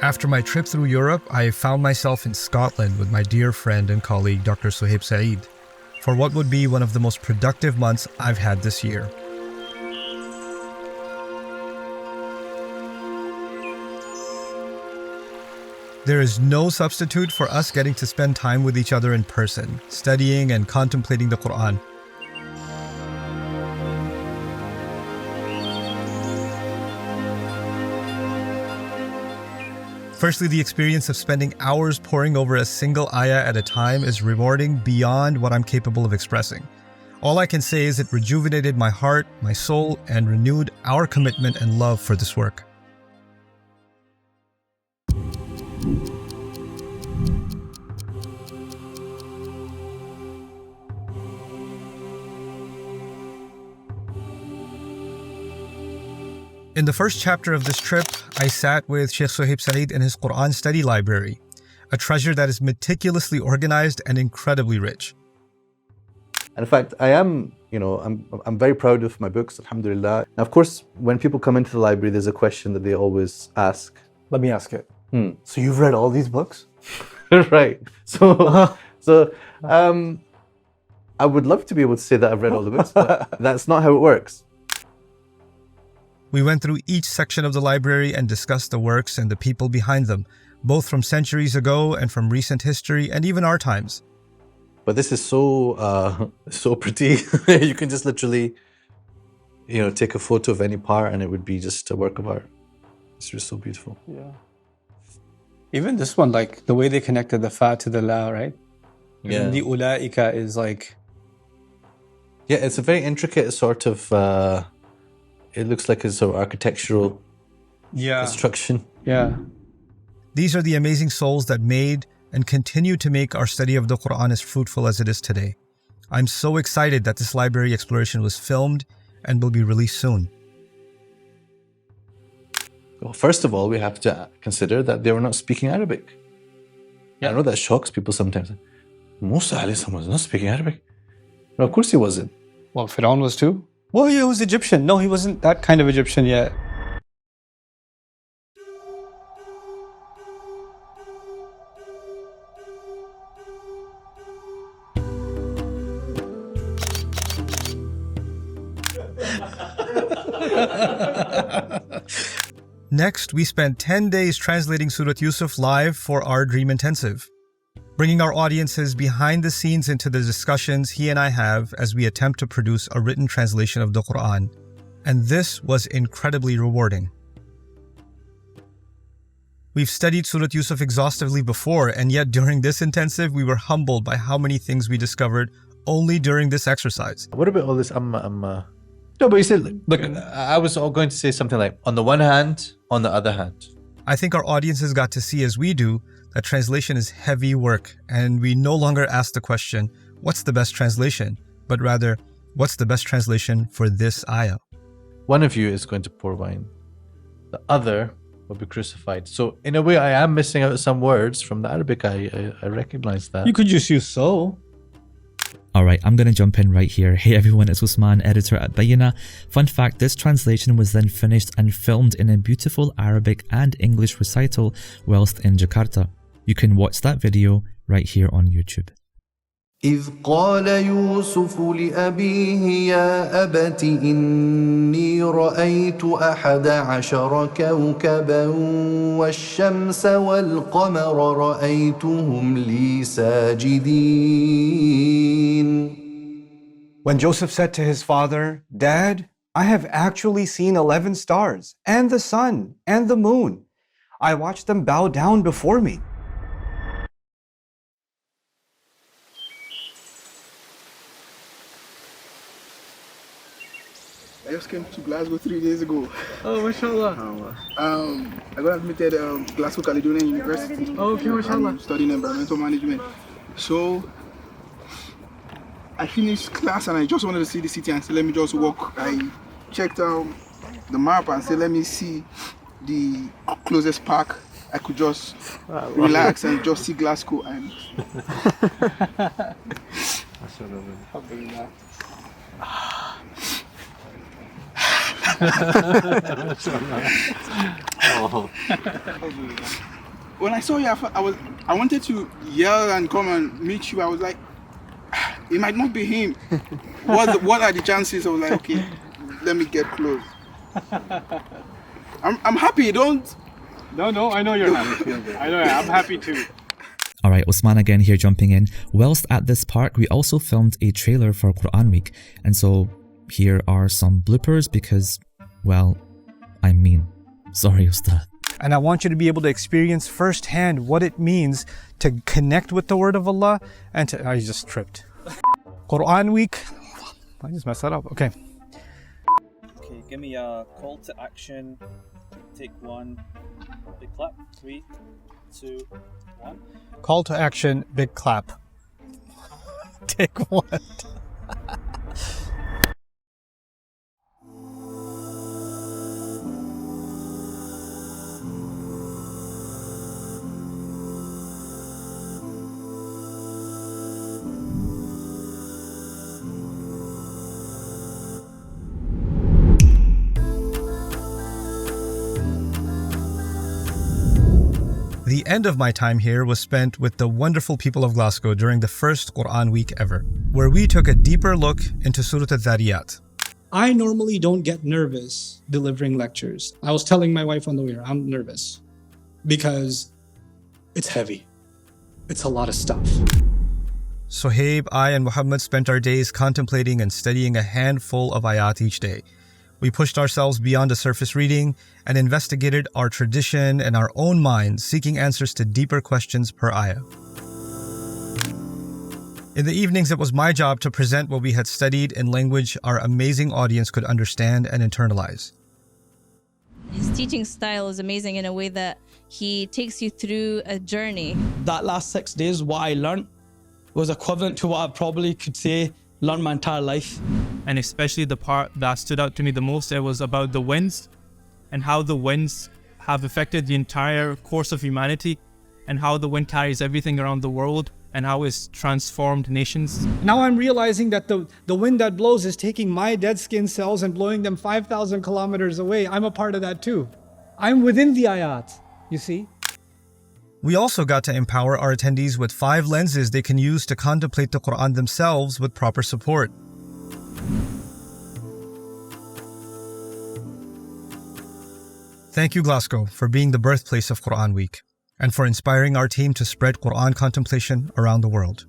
After my trip through Europe, I found myself in Scotland with my dear friend and colleague Dr. Sohaib Saeed for what would be one of the most productive months I've had this year. There is no substitute for us getting to spend time with each other in person, studying and contemplating the Quran. Firstly, the experience of spending hours poring over a single ayah at a time is rewarding beyond what I'm capable of expressing. All I can say is it rejuvenated my heart, my soul, and renewed our commitment and love for this work. In the first chapter of this trip, I sat with Sheikh Sohaib Saeed in his Quran Study Library, a treasure that is meticulously organized and incredibly rich. And in fact, I'm very proud of my books, alhamdulillah. Now, of course, when people come into the library, there's a question that they always ask. Let me ask it. So you've read all these books? Right. I would love to be able to say that I've read all the books, but that's not how it works. We went through each section of the library and discussed the works and the people behind them, both from centuries ago and from recent history and even our times. But this is so pretty. You can just literally, take a photo of any part and it would be just a work of art. It's just so beautiful. Yeah. Even this one, like the way they connected the fa to the la, right? Yeah. And the ulaika is like... Yeah, it's a very intricate sort of... it looks like a sort of architectural construction. Yeah. These are the amazing souls that made and continue to make our study of the Quran as fruitful as it is today. I'm so excited that this library exploration was filmed and will be released soon. Well, first of all, we have to consider that they were not speaking Arabic. Yeah. I know that shocks people sometimes. Musa alayhi salam was not speaking Arabic. No, of course he wasn't. Well, Fir'aun was too. Well, he was Egyptian. No, he wasn't that kind of Egyptian yet. Next, we spent 10 days translating Surah Yusuf live for our Dream Intensive, bringing our audiences behind the scenes into the discussions he and I have as we attempt to produce a written translation of the Quran. And this was incredibly rewarding. We've studied Surah Yusuf exhaustively before, and yet during this intensive, we were humbled by how many things we discovered only during this exercise. What about all this No, but you said, look, I was going to say something like, on the one hand, on the other hand. I think our audiences got to see, as we do, that translation is heavy work, and we no longer ask the question, what's the best translation? But rather, what's the best translation for this ayah? One of you is going to pour wine. The other will be crucified. So in a way, I am missing out some words from the Arabic. I recognize that. You could just use so. Alright, I'm going to jump in right here. Hey everyone, it's Usman, editor at Bayyinah. Fun fact, this translation was then finished and filmed in a beautiful Arabic and English recital whilst in Jakarta. You can watch that video right here on YouTube. إذ قال يوسف لأبيه يا أبت إني رأيت 11 كوكبا والشمس والقمر رأيتهم لي ساجدين. When Joseph said to his father, Dad, I have actually seen 11 stars, and the sun, and the moon. I watched them bow down before me. I just came to Glasgow 3 days ago. Oh, mashallah. I got admitted at Glasgow Caledonian University. Oh, okay, mashallah. Studying environmental management. So, I finished class and I just wanted to see the city and said, let me just walk. I checked out the map and said, let me see the closest park. I could just relax and just see Glasgow. And Oh. when I saw you, I wanted to yell and come and meet you. I was like, it might not be him. What are the chances? I was like, okay, let me get close. I'm happy. Don't. No, I know you're happy. I know. I'm happy too. Alright, Usman again here jumping in. Whilst at this park, we also filmed a trailer for Quran Week. And so here are some bloopers because, well, I'm mean. Sorry, Ustadh. And I want you to be able to experience firsthand what it means to connect with the word of Allah and to... I just tripped. Quran Week. I just messed that up. Okay. Okay, give me a call to action. Take one. Big clap. 3, 2, 1. Call to action, big clap. Take one. The end of my time here was spent with the wonderful people of Glasgow during the first Quran Week ever, where we took a deeper look into Surah Adh-Dhariyat. I normally don't get nervous delivering lectures. I was telling my wife on the way here, I'm nervous because it's heavy. It's a lot of stuff. Sohaib, I, and Muhammad spent our days contemplating and studying a handful of ayat each day. We pushed ourselves beyond the surface reading and investigated our tradition and our own minds, seeking answers to deeper questions per ayah. In the evenings, it was my job to present what we had studied in language our amazing audience could understand and internalize. His teaching style is amazing in a way that he takes you through a journey. That last 6 days, what I learned was equivalent to what I probably could say learned my entire life. And especially the part that stood out to me the most, it was about the winds and how the winds have affected the entire course of humanity and how the wind carries everything around the world and how it's transformed nations. Now I'm realizing that the wind that blows is taking my dead skin cells and blowing them 5,000 kilometers away. I'm a part of that too. I'm within the ayat, you see? We also got to empower our attendees with 5 lenses they can use to contemplate the Quran themselves with proper support. Thank you, Glasgow, for being the birthplace of Quran Week and for inspiring our team to spread Quran contemplation around the world.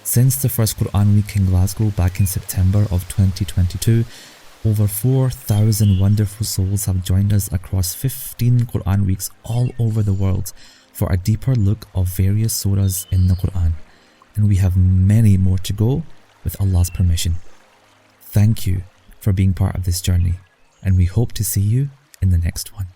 Since the first Quran Week in Glasgow back in September of 2022, over 4,000 wonderful souls have joined us across 15 Quran Weeks all over the world for a deeper look of various surahs in the Quran. And we have many more to go with Allah's permission. Thank you for being part of this journey, and we hope to see you in the next one.